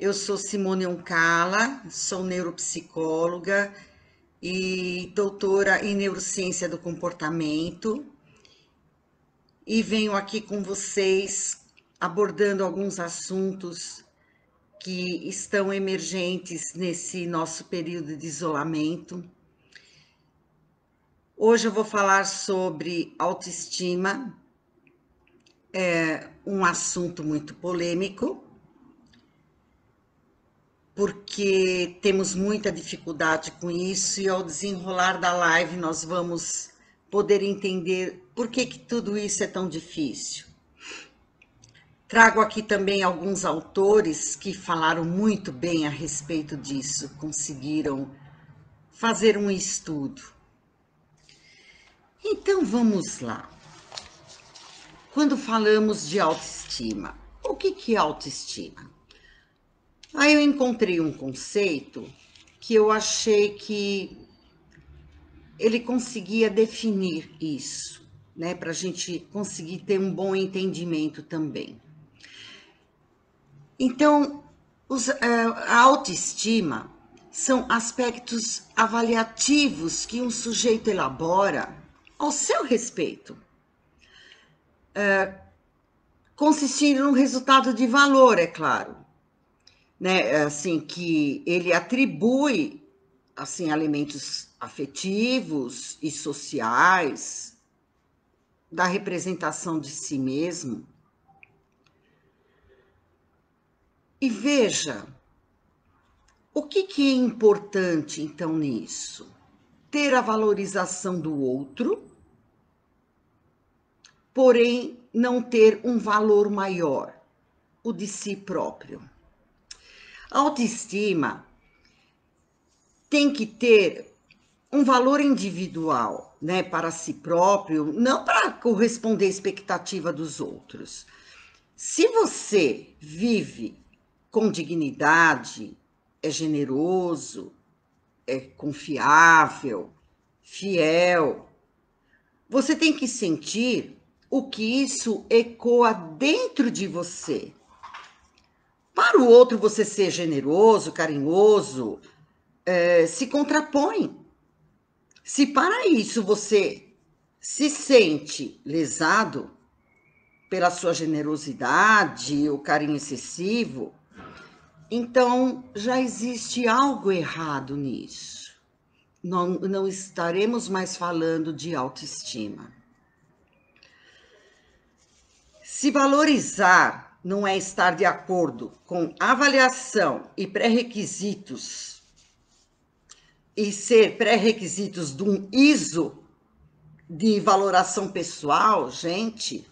Eu sou Simone Oncala, sou neuropsicóloga e doutora em neurociência do comportamento e venho aqui com vocês abordando alguns assuntos que estão emergentes nesse nosso período de isolamento. Hoje eu vou falar sobre autoestima, um assunto muito polêmico, porque temos muita dificuldade com isso e ao desenrolar da live nós vamos poder entender por que tudo isso é tão difícil. Trago aqui também alguns autores que falaram muito bem a respeito disso, conseguiram fazer um estudo. Então vamos lá. Quando falamos de autoestima, o que é autoestima? Aí eu encontrei um conceito que eu achei que ele conseguia definir isso, né? Para a gente conseguir ter um bom entendimento também. Então, a autoestima são aspectos avaliativos que um sujeito elabora ao seu respeito, consistindo no resultado de valor, é claro. Né, assim, que ele atribui assim, elementos afetivos e sociais da representação de si mesmo. E veja, o que é importante então nisso? Ter a valorização do outro, porém não ter um valor maior, o de si próprio. A autoestima tem que ter um valor individual, né, para si próprio, não para corresponder à expectativa dos outros. Se você vive com dignidade, é generoso, é confiável, fiel, você tem que sentir o que isso ecoa dentro de você. Para o outro, você ser generoso, carinhoso, se contrapõe. Se para isso você se sente lesado pela sua generosidade, o carinho excessivo, então já existe algo errado nisso. Não estaremos mais falando de autoestima. Se valorizar não é estar de acordo com avaliação e pré-requisitos, e ser pré-requisitos de um ISO de valoração pessoal, gente,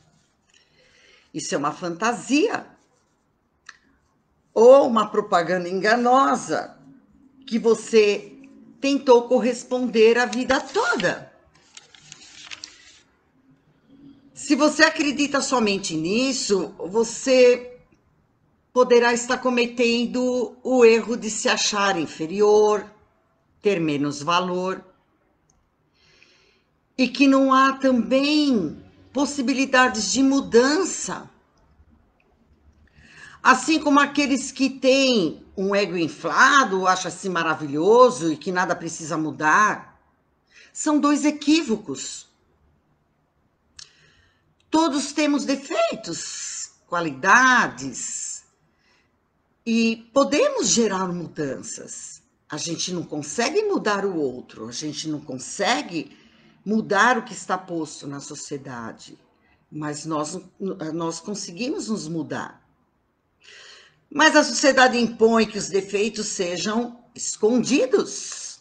isso é uma fantasia. Ou uma propaganda enganosa que você tentou corresponder a vida toda. Se você acredita somente nisso, você poderá estar cometendo o erro de se achar inferior, ter menos valor, e que não há também possibilidades de mudança. Assim como aqueles que têm um ego inflado, acham-se maravilhoso e que nada precisa mudar, são dois equívocos. Todos temos defeitos, qualidades, e podemos gerar mudanças. A gente não consegue mudar o outro, a gente não consegue mudar o que está posto na sociedade, mas nós conseguimos nos mudar. Mas a sociedade impõe que os defeitos sejam escondidos.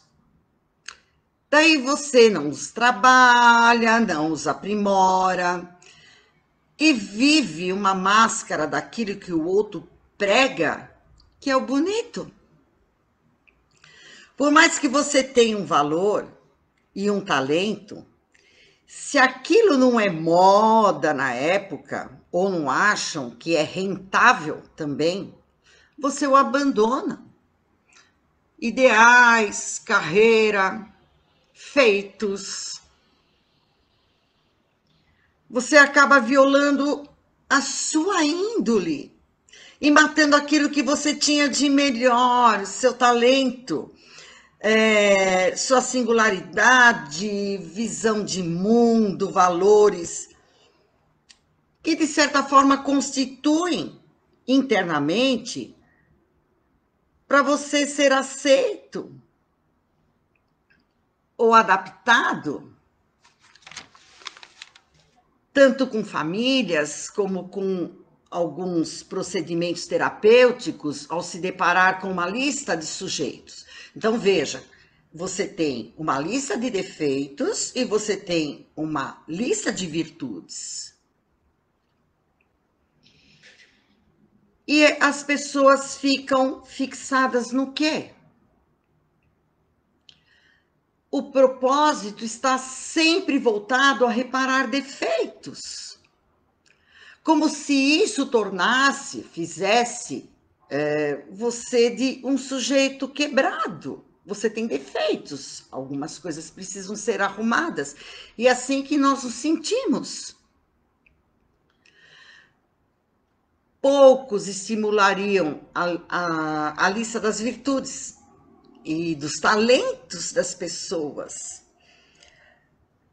Daí você não os trabalha, não os aprimora, e vive uma máscara daquilo que o outro prega, que é o bonito. Por mais que você tenha um valor e um talento, se aquilo não é moda na época, ou não acham que é rentável também, você o abandona. Ideais, carreira, feitos. Você acaba violando a sua índole e matando aquilo que você tinha de melhor, seu talento, sua singularidade, visão de mundo, valores, que de certa forma constituem internamente para você ser aceito ou adaptado, tanto com famílias como com alguns procedimentos terapêuticos, ao se deparar com uma lista de sujeitos. Então, veja, você tem uma lista de defeitos e você tem uma lista de virtudes. E as pessoas ficam fixadas no quê? O propósito está sempre voltado a reparar defeitos. Como se isso fizesse você de um sujeito quebrado. Você tem defeitos, algumas coisas precisam ser arrumadas. E é assim que nós nos sentimos. Poucos estimulariam a lista das virtudes e dos talentos das pessoas,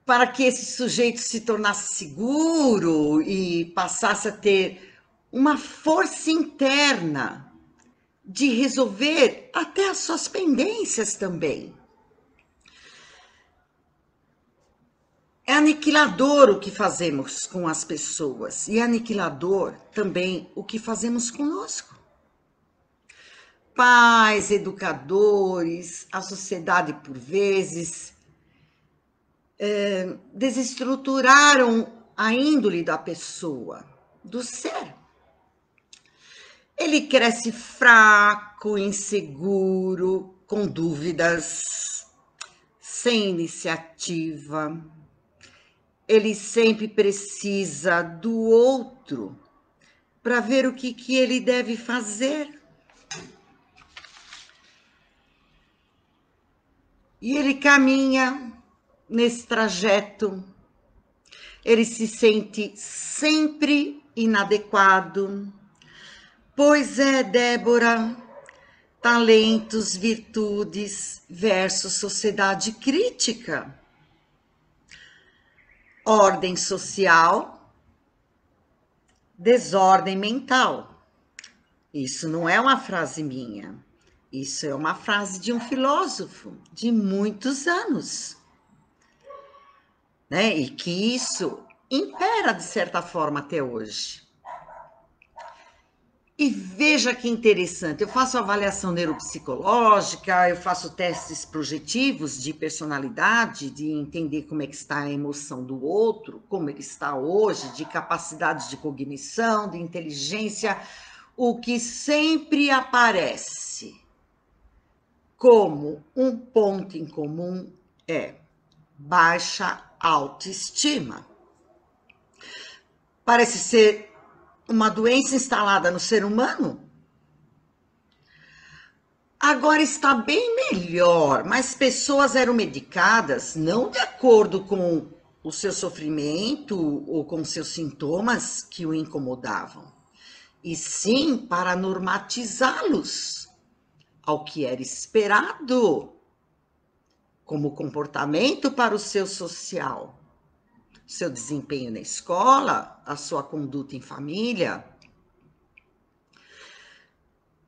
para que esse sujeito se tornasse seguro e passasse a ter uma força interna de resolver até as suas pendências também. É aniquilador o que fazemos com as pessoas e é aniquilador também o que fazemos conosco. Pais, educadores, a sociedade por vezes desestruturaram a índole da pessoa, do ser. Ele cresce fraco, inseguro, com dúvidas, sem iniciativa. Ele sempre precisa do outro para ver o que ele deve fazer. E ele caminha nesse trajeto, ele se sente sempre inadequado. Pois é, Débora, talentos, virtudes versus sociedade crítica. Ordem social, desordem mental. Isso não é uma frase minha. Isso é uma frase de um filósofo de muitos anos, né? E que isso impera de certa forma até hoje. E veja que interessante, eu faço avaliação neuropsicológica, eu faço testes projetivos de personalidade, de entender como é que está a emoção do outro, como ele está hoje, de capacidades de cognição, de inteligência. O que sempre aparece como um ponto em comum é baixa autoestima. Parece ser uma doença instalada no ser humano. Agora está bem melhor, mas pessoas eram medicadas não de acordo com o seu sofrimento ou com seus sintomas que o incomodavam, e sim para normatizá-los ao que era esperado, como comportamento para o seu social, seu desempenho na escola, a sua conduta em família.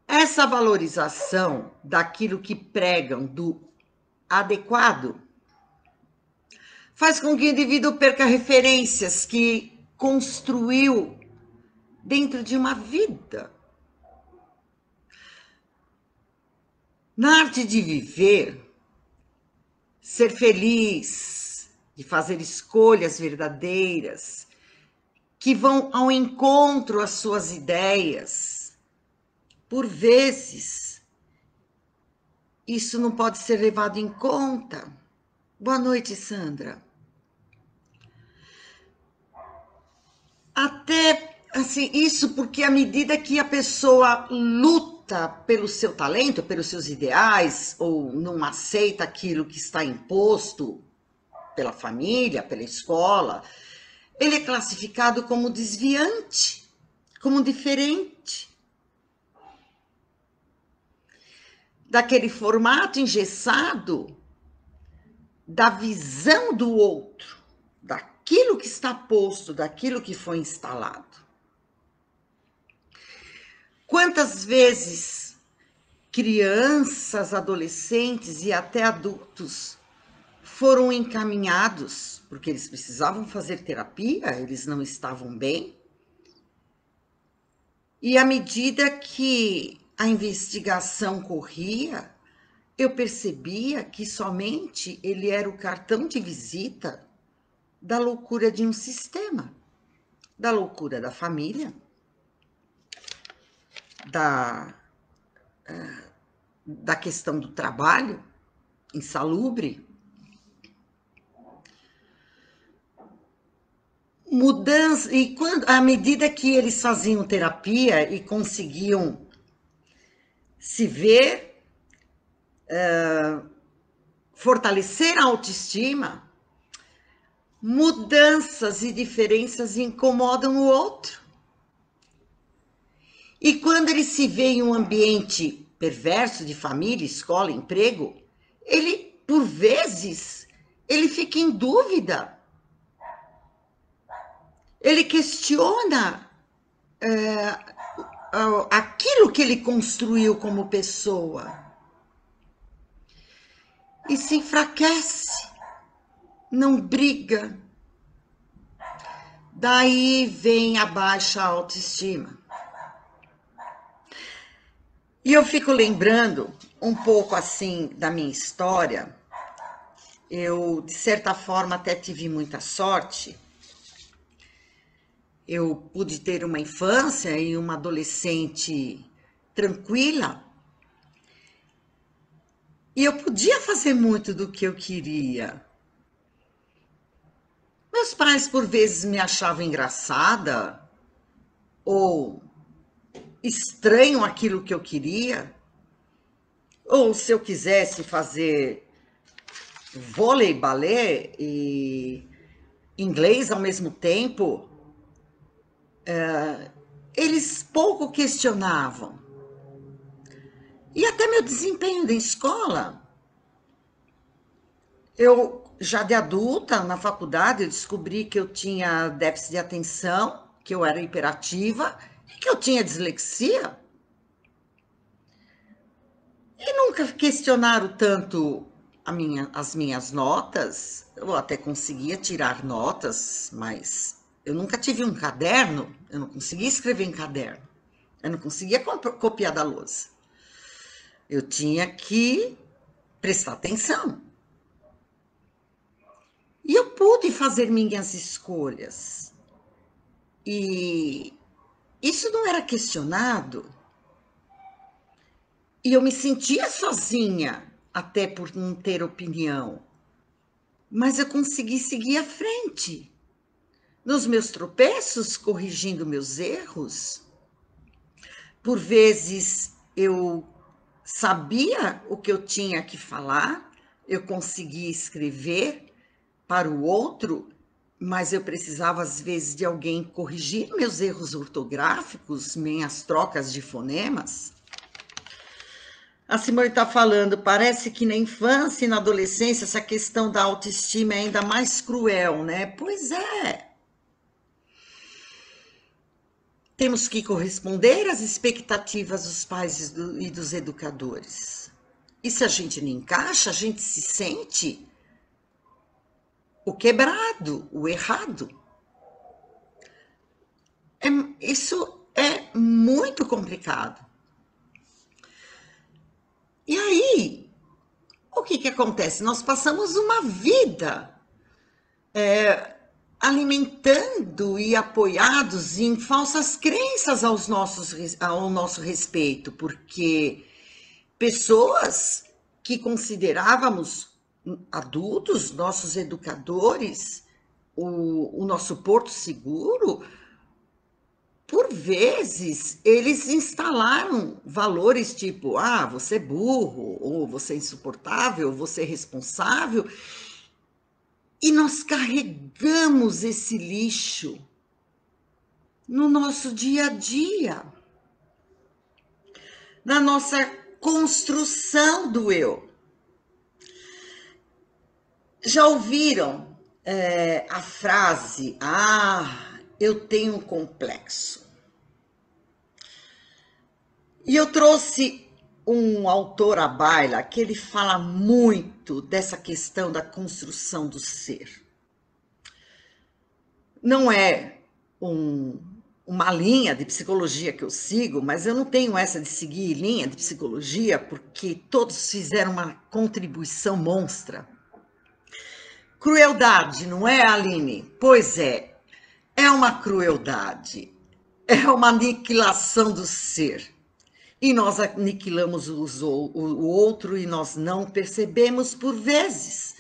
Essa valorização daquilo que pregam do adequado faz com que o indivíduo perca referências que construiu dentro de uma vida. Na arte de viver, ser feliz, de fazer escolhas verdadeiras, que vão ao encontro às suas ideias, por vezes, isso não pode ser levado em conta. Boa noite, Sandra. Até, assim, isso porque à medida que a pessoa luta pelo seu talento, pelos seus ideais, ou não aceita aquilo que está imposto pela família, pela escola, ele é classificado como desviante, como diferente. daquele formato engessado da visão do outro, daquilo que está posto, daquilo que foi instalado. Quantas vezes crianças, adolescentes e até adultos foram encaminhados, porque eles precisavam fazer terapia, eles não estavam bem, e à medida que a investigação corria, eu percebia que somente ele era o cartão de visita da loucura de um sistema, da loucura da família, da questão do trabalho insalubre. Mudança, e à medida que eles faziam terapia e conseguiam se ver, fortalecer a autoestima, mudanças e diferenças incomodam o outro. E quando ele se vê em um ambiente perverso de família, escola, emprego, ele, por vezes, ele fica em dúvida. Ele questiona aquilo que ele construiu como pessoa e se enfraquece, não briga. Daí vem a baixa autoestima. E eu fico lembrando um pouco assim da minha história. Eu, de certa forma, até tive muita sorte. Eu pude ter uma infância e uma adolescente tranquila. E eu podia fazer muito do que eu queria. Meus pais, por vezes, me achavam engraçada ou estranho aquilo que eu queria. Ou se eu quisesse fazer vôlei, balé e inglês ao mesmo tempo, eles pouco questionavam. E até meu desempenho da escola. Eu, já de adulta, na faculdade, eu descobri que eu tinha déficit de atenção, que eu era hiperativa e que eu tinha dislexia. E nunca questionaram tanto as minhas notas. Eu até conseguia tirar notas, mas eu nunca tive um caderno, eu não conseguia escrever em caderno, eu não conseguia copiar da lousa. Eu tinha que prestar atenção. E eu pude fazer minhas escolhas. E isso não era questionado. E eu me sentia sozinha, até por não ter opinião. Mas eu consegui seguir à frente. Nos meus tropeços, corrigindo meus erros. Por vezes eu sabia o que eu tinha que falar, eu conseguia escrever para o outro, mas eu precisava, às vezes, de alguém corrigir meus erros ortográficos, minhas trocas de fonemas. A Simone está falando, parece que na infância e na adolescência essa questão da autoestima é ainda mais cruel, né? Pois é. Temos que corresponder às expectativas dos pais e dos educadores. E se a gente não encaixa, a gente se sente o quebrado, o errado. Isso é muito complicado. E aí, o que acontece? Nós passamos uma vida alimentando e apoiados em falsas crenças ao nosso respeito, porque pessoas que considerávamos adultos, nossos educadores, o nosso porto seguro, por vezes eles instalaram valores tipo, você é burro, ou você é insuportável, ou você é responsável, e nós carregamos esse lixo no nosso dia a dia, na nossa construção do eu. Já ouviram a frase, eu tenho um complexo? E eu trouxe um autor à baila que ele fala muito dessa questão da construção do ser. Não é uma linha de psicologia que eu sigo, mas eu não tenho essa de seguir linha de psicologia porque todos fizeram uma contribuição monstra. Crueldade, não é, Aline? Pois é uma crueldade, é uma aniquilação do ser. E nós aniquilamos o outro e nós não percebemos por vezes,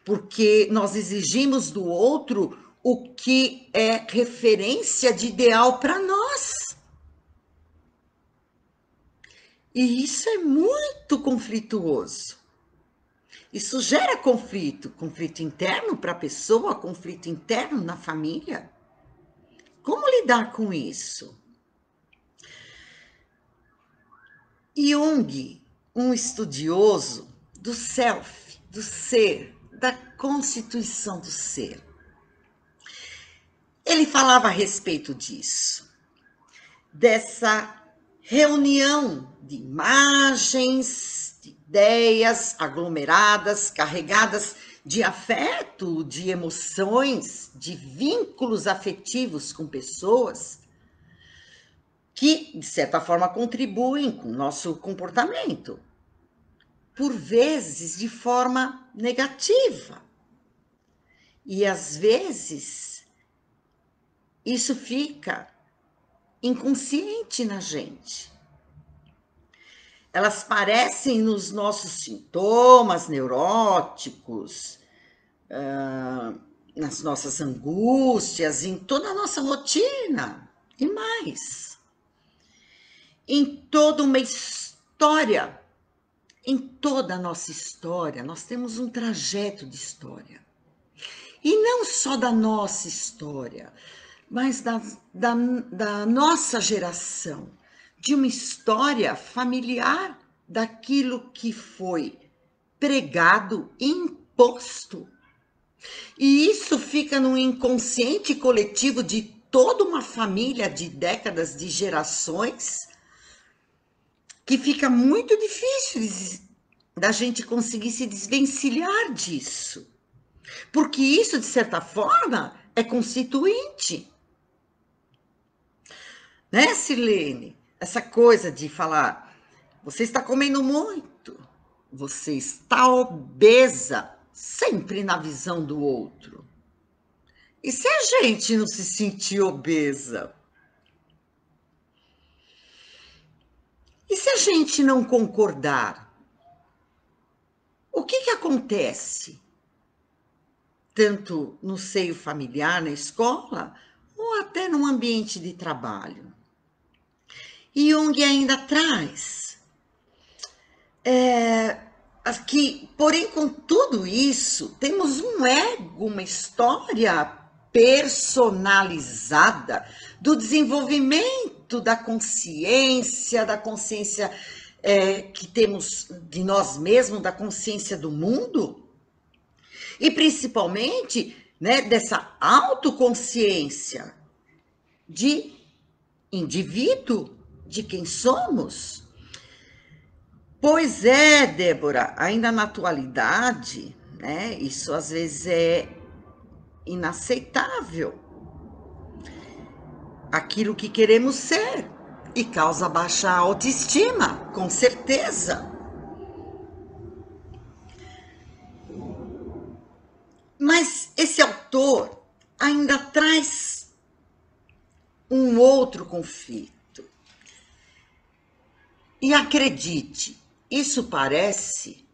porque nós exigimos do outro o que é referência de ideal para nós. E isso é muito conflituoso. Isso gera conflito interno para a pessoa, conflito interno na família. Como lidar com isso? Jung, um estudioso do self, do ser, da constituição do ser, ele falava a respeito disso, dessa reunião de imagens, de ideias aglomeradas, carregadas de afeto, de emoções, de vínculos afetivos com pessoas que, de certa forma, contribuem com o nosso comportamento, por vezes de forma negativa. E, às vezes, isso fica inconsciente na gente. Elas parecem nos nossos sintomas neuróticos, nas nossas angústias, em toda a nossa rotina e mais. Em toda uma história, em toda a nossa história, nós temos um trajeto de história. E não só da nossa história, mas da nossa geração, de uma história familiar daquilo que foi pregado e imposto. E isso fica no inconsciente coletivo de toda uma família de décadas, de gerações, que fica muito difícil da gente conseguir se desvencilhar disso. Porque isso, de certa forma, é constituinte. Né, Silene? Essa coisa de falar, você está comendo muito, você está obesa, sempre na visão do outro. E se a gente não se sentir obesa? E se a gente não concordar? O que acontece? Tanto no seio familiar, na escola, ou até no ambiente de trabalho. E Jung ainda traz que, porém, com tudo isso, temos um ego, uma história personalizada do desenvolvimento da consciência que temos de nós mesmos, da consciência do mundo, e principalmente, né, dessa autoconsciência de indivíduo, de quem somos. Pois é, Débora, ainda na atualidade, né, isso às vezes é inaceitável. Aquilo que queremos ser e causa baixa autoestima, com certeza. Mas esse autor ainda traz um outro conflito. E acredite, isso parece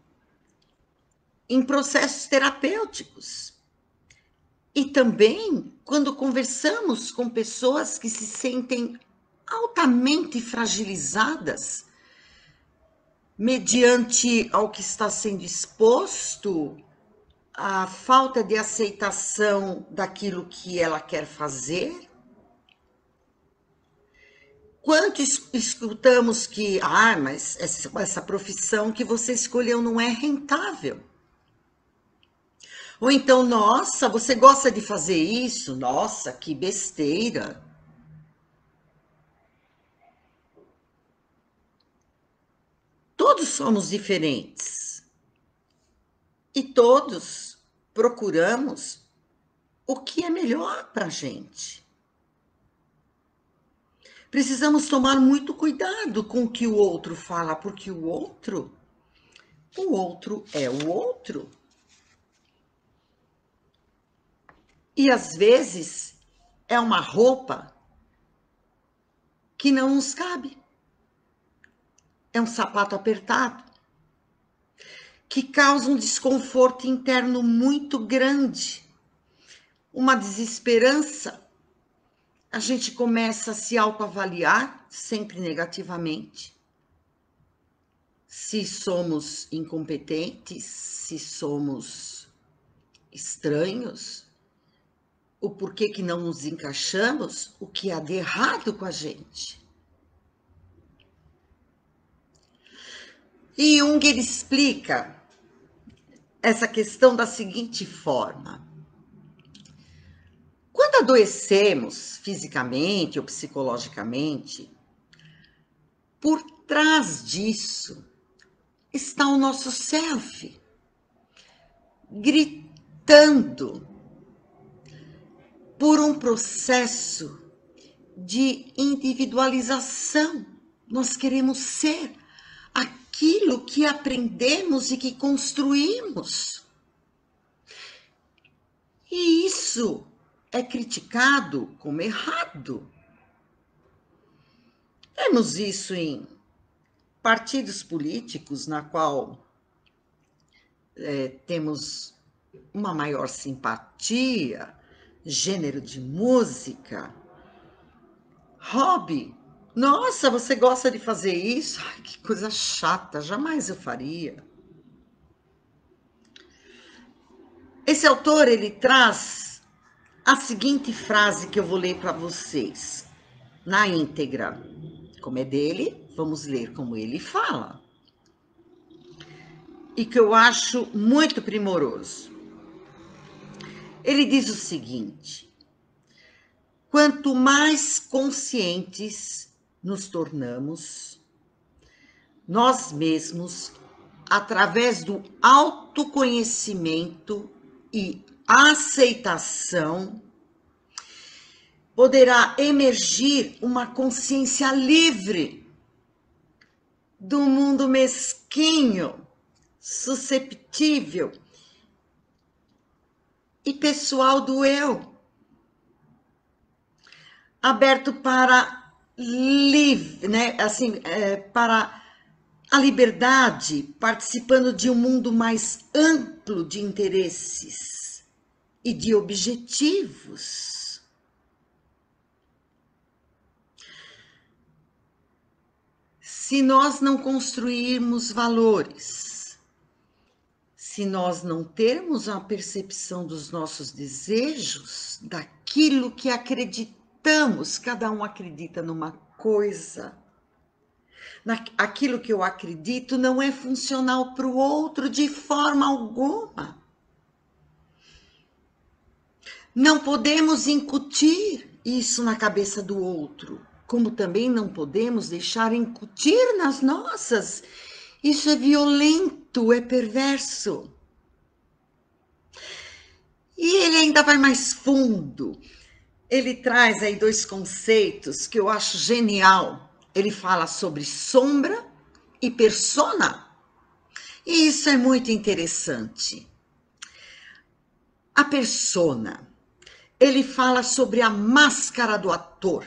em processos terapêuticos. E também quando conversamos com pessoas que se sentem altamente fragilizadas mediante ao que está sendo exposto, a falta de aceitação daquilo que ela quer fazer. Quanto escutamos que, mas essa profissão que você escolheu não é rentável. Ou então, nossa, você gosta de fazer isso? Nossa, que besteira. Todos somos diferentes. E todos procuramos o que é melhor para a gente. Precisamos tomar muito cuidado com o que o outro fala, porque o outro é o outro. E às vezes é uma roupa que não nos cabe. É um sapato apertado, que causa um desconforto interno muito grande, uma desesperança. A gente começa a se autoavaliar, sempre negativamente. Se somos incompetentes, se somos estranhos, o porquê que não nos encaixamos, o que há de errado com a gente. E Jung ele explica essa questão da seguinte forma: quando adoecemos fisicamente ou psicologicamente, por trás disso está o nosso self, gritando por um processo de individualização. Nós queremos ser aquilo que aprendemos e que construímos. E isso é criticado como errado. Temos isso em partidos políticos, na qual temos uma maior simpatia, gênero de música, hobby. Nossa, você gosta de fazer isso? Ai, que coisa chata, jamais eu faria. Esse autor, ele traz a seguinte frase que eu vou ler para vocês, na íntegra. Como é dele, vamos ler como ele fala. E que eu acho muito primoroso. Ele diz o seguinte: quanto mais conscientes nos tornamos, nós mesmos, através do autoconhecimento e aceitação, poderá emergir uma consciência livre do mundo mesquinho, susceptível e pessoal do eu, aberto para livre, né? Assim, para a liberdade, participando de um mundo mais amplo de interesses e de objetivos. Se nós não construirmos valores, se nós não termos a percepção dos nossos desejos, daquilo que acreditamos, cada um acredita numa coisa, aquilo que eu acredito não é funcional para o outro de forma alguma. Não podemos incutir isso na cabeça do outro, como também não podemos deixar incutir nas nossas. Isso é violento, é perverso. E ele ainda vai mais fundo. Ele traz aí dois conceitos que eu acho genial. Ele fala sobre sombra e persona. E isso é muito interessante. A persona, ele fala sobre a máscara do ator.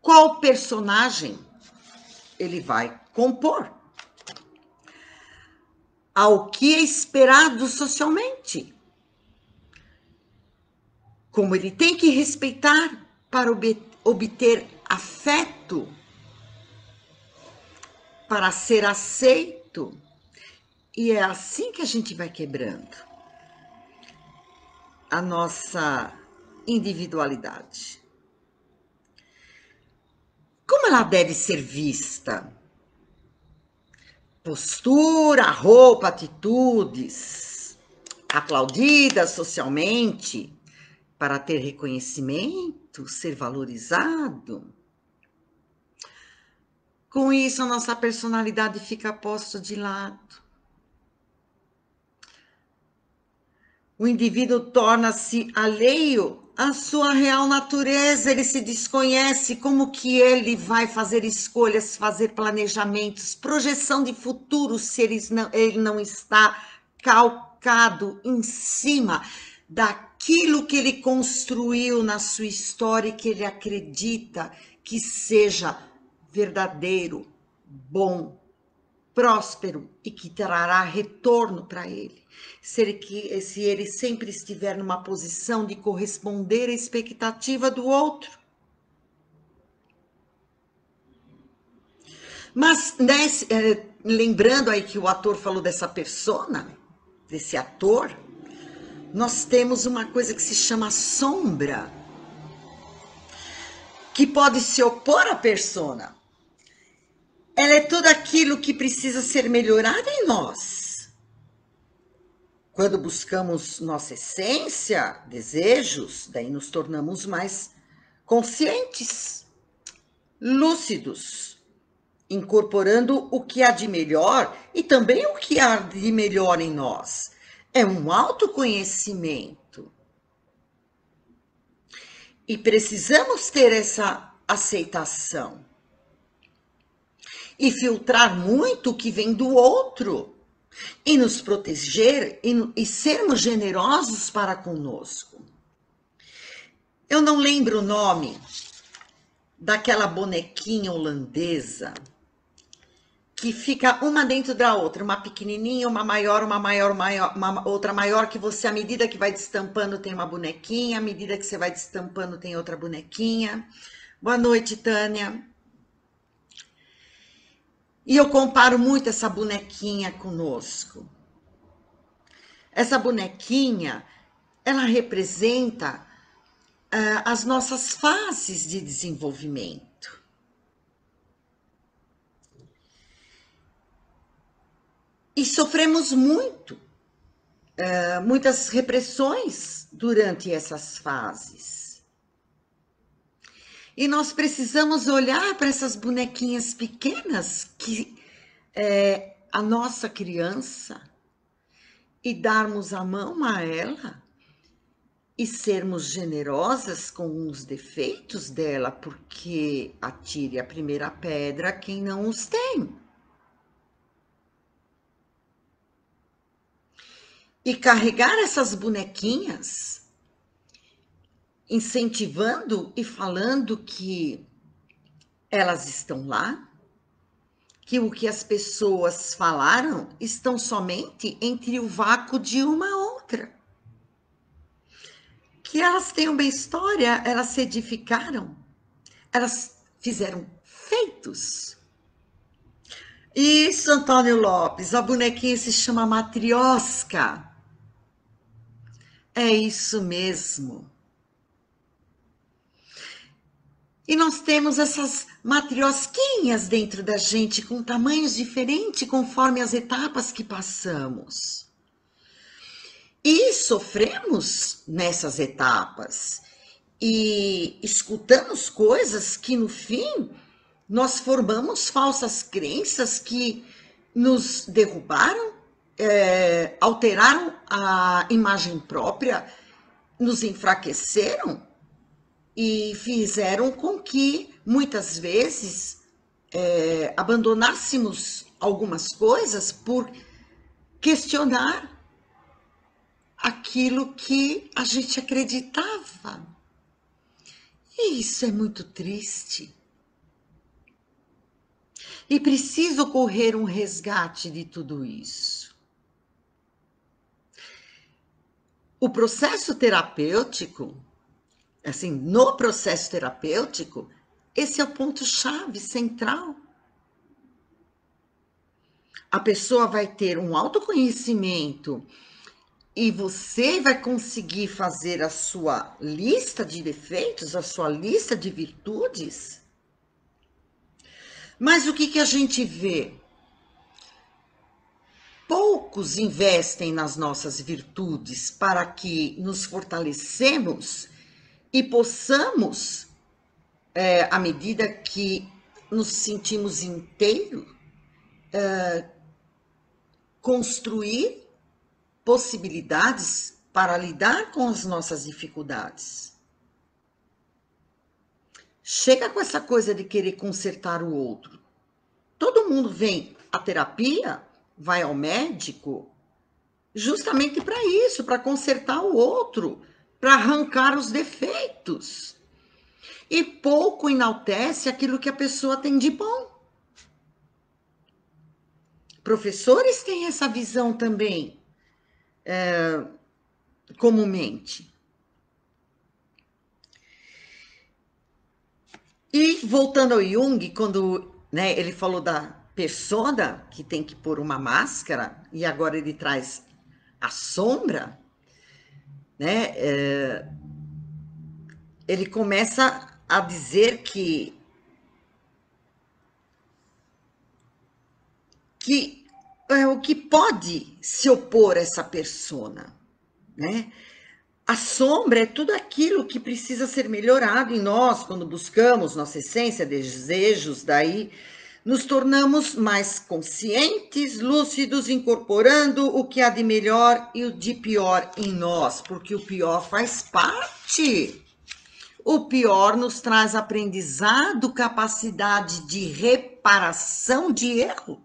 Qual personagem ele vai compor? Ao que é esperado socialmente. Como ele tem que respeitar para obter afeto, para ser aceito. E é assim que a gente vai quebrando a nossa individualidade. como ela deve ser vista? Postura, roupa, atitudes, aplaudidas socialmente para ter reconhecimento, ser valorizado. Com isso, a nossa personalidade fica posta de lado. O indivíduo torna-se alheio à sua real natureza, ele se desconhece, como que ele vai fazer escolhas, fazer planejamentos, projeção de futuro, se ele não está calcado em cima daquilo que ele construiu na sua história e que ele acredita que seja verdadeiro, bom, próspero e que trará retorno para ele. Se ele sempre estiver numa posição de corresponder à expectativa do outro. Mas, né, lembrando aí que o ator falou dessa persona, desse ator, nós temos uma coisa que se chama sombra, que pode se opor à persona. Ela é tudo aquilo que precisa ser melhorado em nós. Quando buscamos nossa essência, desejos, daí nos tornamos mais conscientes, lúcidos, incorporando o que há de melhor e também o que há de melhor em nós. É um autoconhecimento. E precisamos ter essa aceitação. E filtrar muito o que vem do outro. E nos proteger e sermos generosos para conosco. Eu não lembro o nome daquela bonequinha holandesa que fica uma dentro da outra, uma pequenininha, uma maior, uma outra maior, que você, à medida que vai destampando, tem uma bonequinha, à medida que você vai destampando, tem outra bonequinha. Boa noite, Tânia. E eu comparo muito essa bonequinha conosco. Essa bonequinha, ela representa as nossas fases de desenvolvimento. E sofremos muito, muitas repressões durante essas fases. E nós precisamos olhar para essas bonequinhas pequenas, que é a nossa criança, e darmos a mão a ela e sermos generosas com os defeitos dela, porque atire a primeira pedra quem não os tem. E carregar essas bonequinhas, incentivando e falando que elas estão lá, que o que as pessoas falaram estão somente entre o vácuo de uma outra. Que elas têm uma história, elas se edificaram, elas fizeram feitos. Isso, Antônio Lopes, a bonequinha se chama Matrioska. É isso mesmo. E nós temos essas matriosquinhas dentro da gente, com tamanhos diferentes conforme as etapas que passamos. E sofremos nessas etapas. E escutamos coisas que, no fim, nós formamos falsas crenças que nos derrubaram, alteraram a imagem própria, nos enfraqueceram e fizeram com que, muitas vezes, abandonássemos algumas coisas por questionar aquilo que a gente acreditava. E isso é muito triste. E precisa ocorrer um resgate de tudo isso. O processo terapêutico, assim, no processo terapêutico, esse é o ponto-chave central. A pessoa vai ter um autoconhecimento e você vai conseguir fazer a sua lista de defeitos, a sua lista de virtudes, Mas o que a gente vê? Poucos investem nas nossas virtudes para que nos fortalecemos e possamos, à medida que nos sentimos inteiros, construir possibilidades para lidar com as nossas dificuldades. Chega com essa coisa de querer consertar o outro. Todo mundo vem à terapia, vai ao médico, justamente para isso, para consertar o outro, para arrancar os defeitos. E pouco enaltece aquilo que a pessoa tem de bom. Professores têm essa visão também, comumente. E voltando ao Jung, quando, né, ele falou da persona, que tem que pôr uma máscara, e agora ele traz a sombra, né, ele começa a dizer que o que pode se opor a essa persona, né? A sombra é tudo aquilo que precisa ser melhorado em nós quando buscamos nossa essência, desejos, daí nos tornamos mais conscientes, lúcidos, incorporando o que há de melhor e o de pior em nós, porque o pior faz parte. O pior nos traz aprendizado, capacidade de reparação de erro,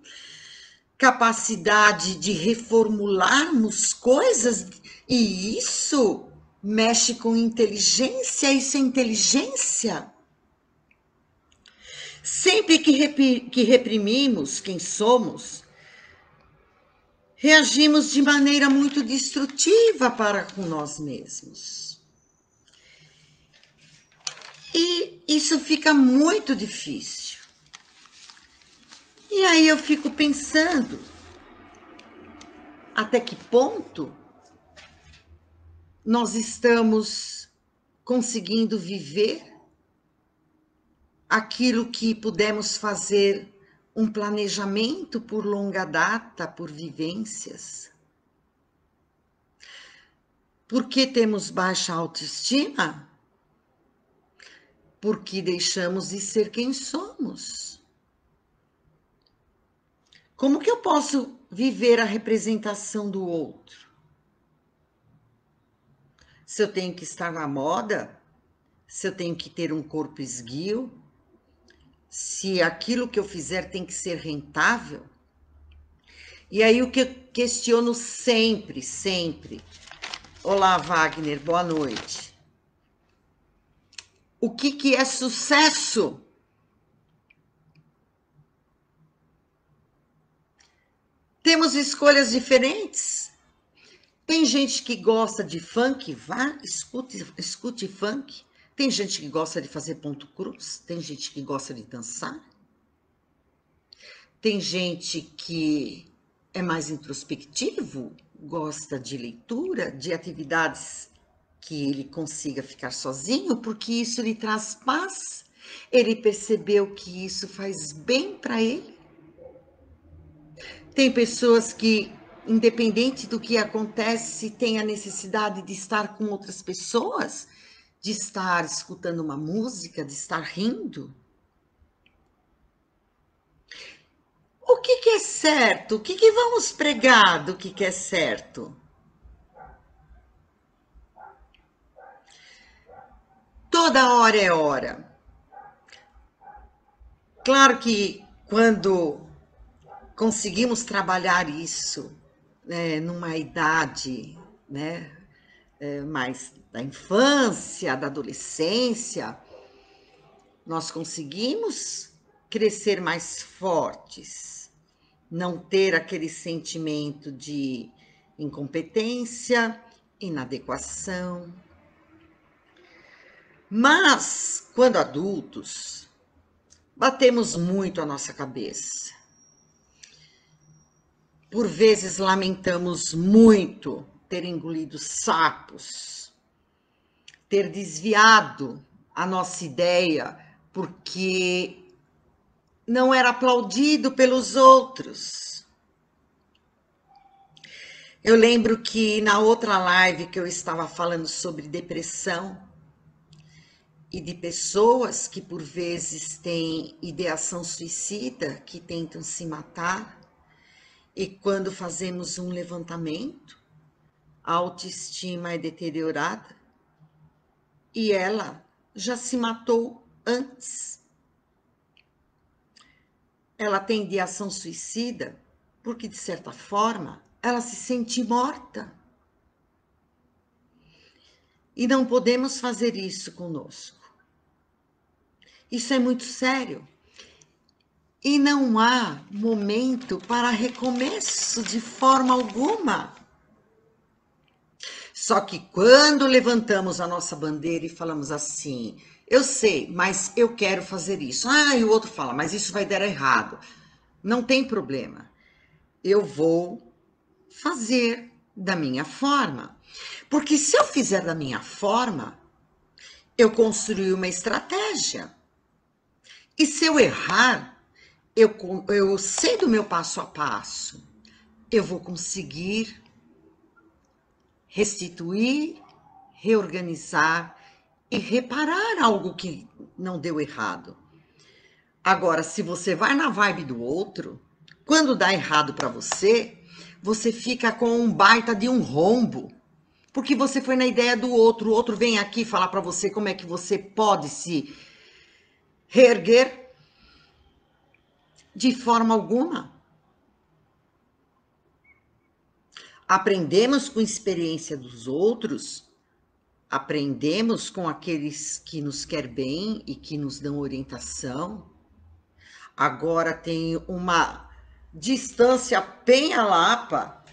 capacidade de reformularmos coisas, e isso mexe com inteligência, isso é inteligência. Sempre que reprimimos quem somos, reagimos de maneira muito destrutiva para com nós mesmos. E isso fica muito difícil. E aí eu fico pensando, até que ponto nós estamos conseguindo viver aquilo que pudemos fazer um planejamento por longa data, por vivências. Por que temos baixa autoestima? Porque deixamos de ser quem somos. Como que eu posso viver a representação do outro? Se eu tenho que estar na moda, se eu tenho que ter um corpo esguio, se aquilo que eu fizer tem que ser rentável. E aí o que eu questiono sempre, sempre. Olá, Wagner, boa noite. O que é sucesso? Temos escolhas diferentes. Tem gente que gosta de funk, vá, escute funk. Tem gente que gosta de fazer ponto cruz, tem gente que gosta de dançar. Tem gente que é mais introspectivo, gosta de leitura, de atividades que ele consiga ficar sozinho, porque isso lhe traz paz. Ele percebeu que isso faz bem para ele. Tem pessoas que, independente do que acontece, têm a necessidade de estar com outras pessoas, de estar escutando uma música, de estar rindo. O que é certo? O que vamos pregar do que é certo? Toda hora é hora. Claro que quando conseguimos trabalhar isso, né, numa idade, né, mais da infância, da adolescência, nós conseguimos crescer mais fortes, não ter aquele sentimento de incompetência, inadequação. Mas, quando adultos, batemos muito a nossa cabeça. Por vezes lamentamos muito ter engolido sapos, ter desviado a nossa ideia, porque não era aplaudido pelos outros. Eu lembro que na outra live que eu estava falando sobre depressão e de pessoas que por vezes têm ideação suicida, que tentam se matar, e quando fazemos um levantamento, a autoestima é deteriorada e ela já se matou antes. Ela tem ideação suicida porque, de certa forma, ela se sente morta. E não podemos fazer isso conosco. Isso é muito sério. E não há momento para recomeço de forma alguma. Só que quando levantamos a nossa bandeira e falamos assim, eu sei, mas eu quero fazer isso. Ah, e o outro fala, mas isso vai dar errado. Não tem problema. Eu vou fazer da minha forma. Porque se eu fizer da minha forma, eu construí uma estratégia. E se eu errar, eu sei do meu passo a passo. Eu vou conseguir restituir, reorganizar e reparar algo que não deu errado. Agora, se você vai na vibe do outro, quando dá errado para você, você fica com um baita de um rombo, porque você foi na ideia do outro, o outro vem aqui falar para você como é que você pode se reerguer de forma alguma. Aprendemos com a experiência dos outros, aprendemos com aqueles que nos querem bem e que nos dão orientação. Agora tem uma distância penha-lapa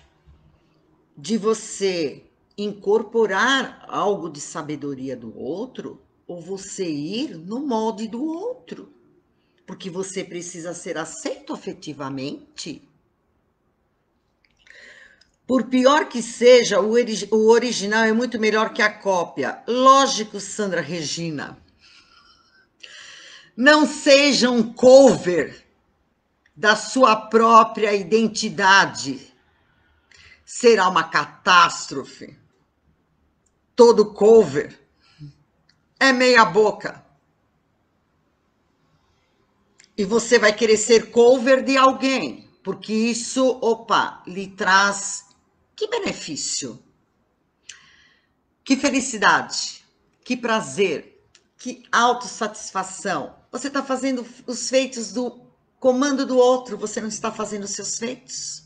de você incorporar algo de sabedoria do outro ou você ir no molde do outro. Porque você precisa ser aceito afetivamente. Por pior que seja, o original é muito melhor que a cópia. Lógico, Sandra Regina. Não seja um cover da sua própria identidade. Será uma catástrofe. Todo cover é meia boca. E você vai querer ser cover de alguém, porque isso, lhe traz que benefício, que felicidade, que prazer, que autossatisfação. Você está fazendo os feitos do comando do outro, você não está fazendo os seus feitos.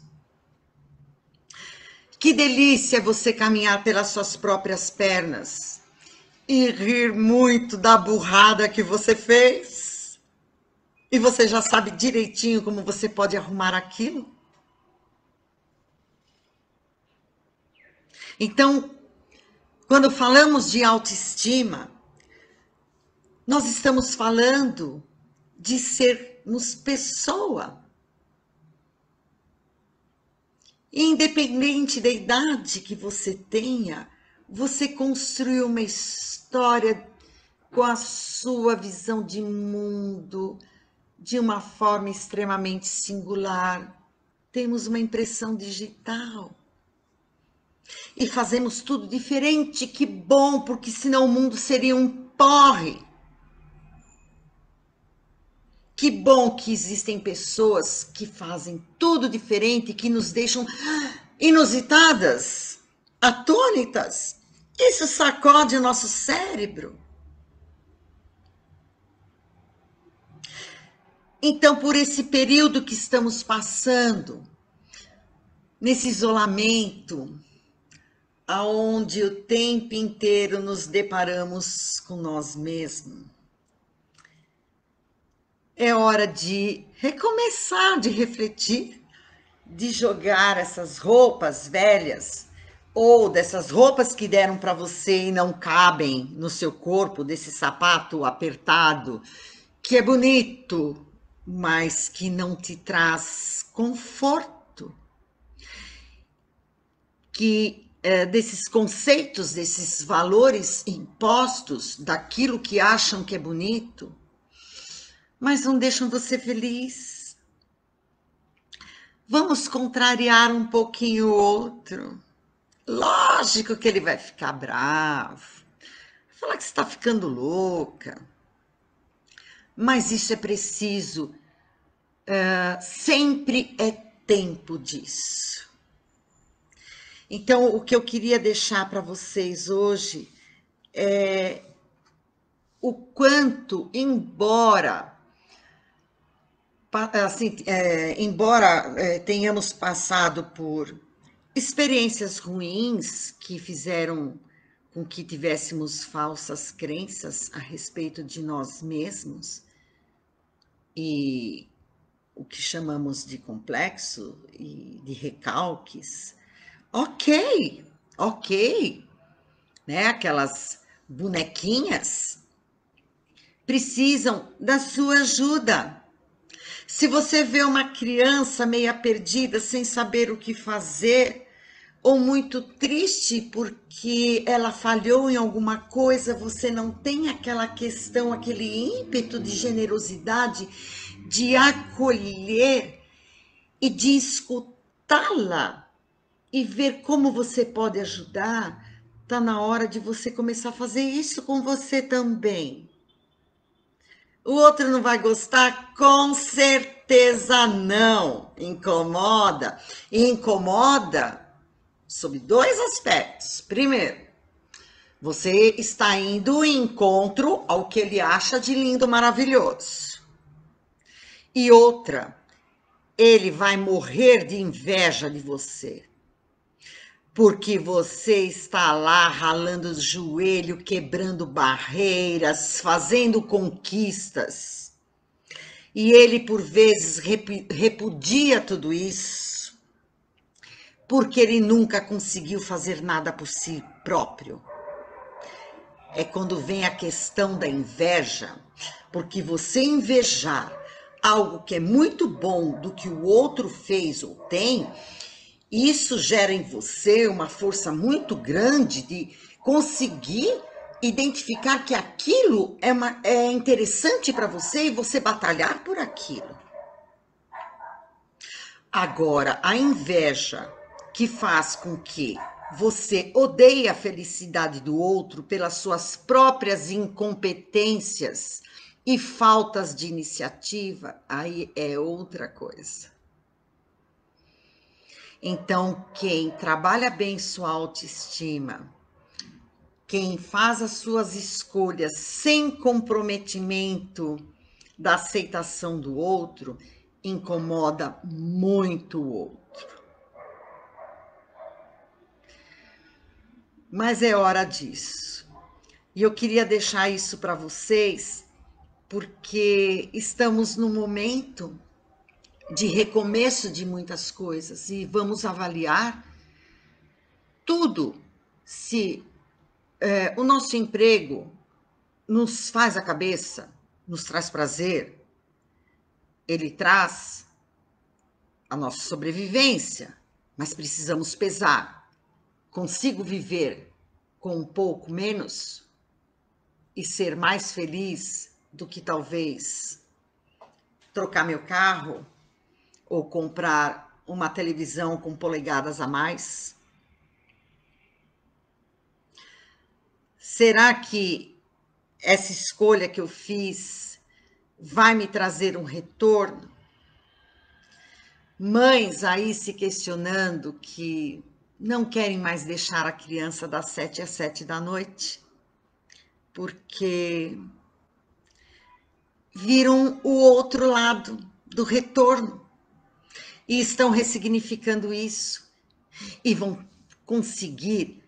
Que delícia você caminhar pelas suas próprias pernas e rir muito da burrada que você fez. E você já sabe direitinho como você pode arrumar aquilo. Então, quando falamos de autoestima, nós estamos falando de sermos pessoa. Independente da idade que você tenha, você construiu uma história com a sua visão de mundo, de uma forma extremamente singular. Temos uma impressão digital. E fazemos tudo diferente, que bom, porque senão o mundo seria um porre. Que bom que existem pessoas que fazem tudo diferente, que nos deixam inusitadas, atônitas. Isso sacode o nosso cérebro. Então, por esse período que estamos passando, nesse isolamento, aonde o tempo inteiro nos deparamos com nós mesmos, é hora de recomeçar, de refletir, de jogar essas roupas velhas ou dessas roupas que deram para você e não cabem no seu corpo, desse sapato apertado, que é bonito, mas que não te traz conforto, que desses conceitos, desses valores impostos, daquilo que acham que é bonito, mas não deixam você feliz. Vamos contrariar um pouquinho o outro. Lógico que ele vai ficar bravo, falar que você está ficando louca. Mas isso é preciso, sempre é tempo disso. Então, o que eu queria deixar para vocês hoje é o quanto, embora tenhamos passado por experiências ruins que fizeram com que tivéssemos falsas crenças a respeito de nós mesmos e o que chamamos de complexo e de recalques, ok, né? Aquelas bonequinhas precisam da sua ajuda. Se você vê uma criança meia perdida, sem saber o que fazer, ou muito triste porque ela falhou em alguma coisa, você não tem aquela questão, aquele ímpeto de generosidade, de acolher e de escutá-la e ver como você pode ajudar, está na hora de você começar a fazer isso com você também. O outro não vai gostar? Com certeza não. Incomoda. E incomoda sob dois aspectos. Primeiro, você está indo em encontro ao que ele acha de lindo, maravilhoso. E outra, ele vai morrer de inveja de você. Porque você está lá ralando o joelho, quebrando barreiras, fazendo conquistas. E ele, por vezes, repudia tudo isso, porque ele nunca conseguiu fazer nada por si próprio. É quando vem a questão da inveja, porque você invejar algo que é muito bom do que o outro fez ou tem, isso gera em você uma força muito grande de conseguir identificar que aquilo é interessante para você e você batalhar por aquilo. Agora, a inveja que faz com que você odeie a felicidade do outro pelas suas próprias incompetências e faltas de iniciativa, aí é outra coisa. Então, quem trabalha bem sua autoestima, quem faz as suas escolhas sem comprometimento da aceitação do outro, incomoda muito o outro. Mas é hora disso. E eu queria deixar isso para vocês, porque estamos num momento de recomeço de muitas coisas e vamos avaliar tudo. Se o nosso emprego nos faz a cabeça, nos traz prazer, ele traz a nossa sobrevivência, mas precisamos pesar. Consigo viver com um pouco menos e ser mais feliz do que talvez trocar meu carro ou comprar uma televisão com polegadas a mais? Será que essa escolha que eu fiz vai me trazer um retorno? Mães aí se questionando que não querem mais deixar a criança das 7 às 7 da noite, porque viram o outro lado do retorno e estão ressignificando isso e vão conseguir,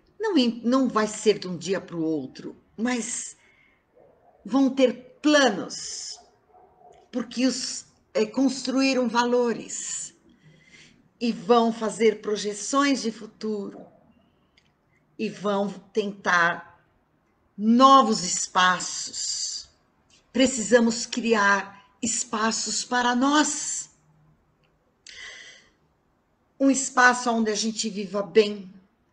não vai ser de um dia para o outro, mas vão ter planos, porque construíram valores e vão fazer projeções de futuro e vão tentar novos espaços. Precisamos criar espaços para nós. Um espaço onde a gente viva bem,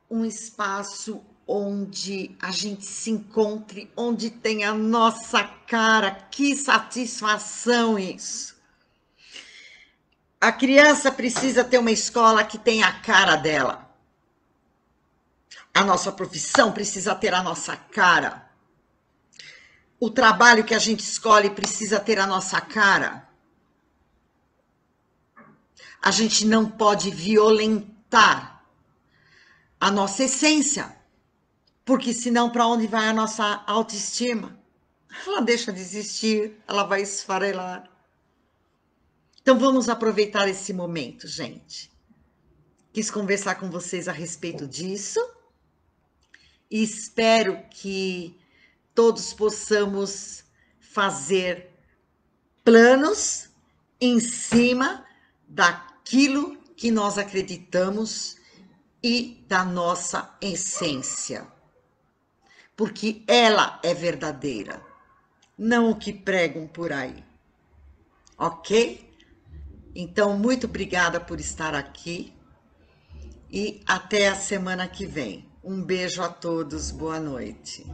um espaço onde a gente se encontre, onde tem a nossa cara. Que satisfação isso! A criança precisa ter uma escola que tenha a cara dela. A nossa profissão precisa ter a nossa cara. O trabalho que a gente escolhe precisa ter a nossa cara. A gente não pode violentar a nossa essência, porque senão para onde vai a nossa autoestima? Ela deixa de existir, ela vai esfarelar. Então vamos aproveitar esse momento, gente. Quis conversar com vocês a respeito disso e espero que todos possamos fazer planos em cima daquilo que nós acreditamos e da nossa essência. Porque ela é verdadeira, não o que pregam por aí. Ok? Então, muito obrigada por estar aqui e até a semana que vem. Um beijo a todos, boa noite.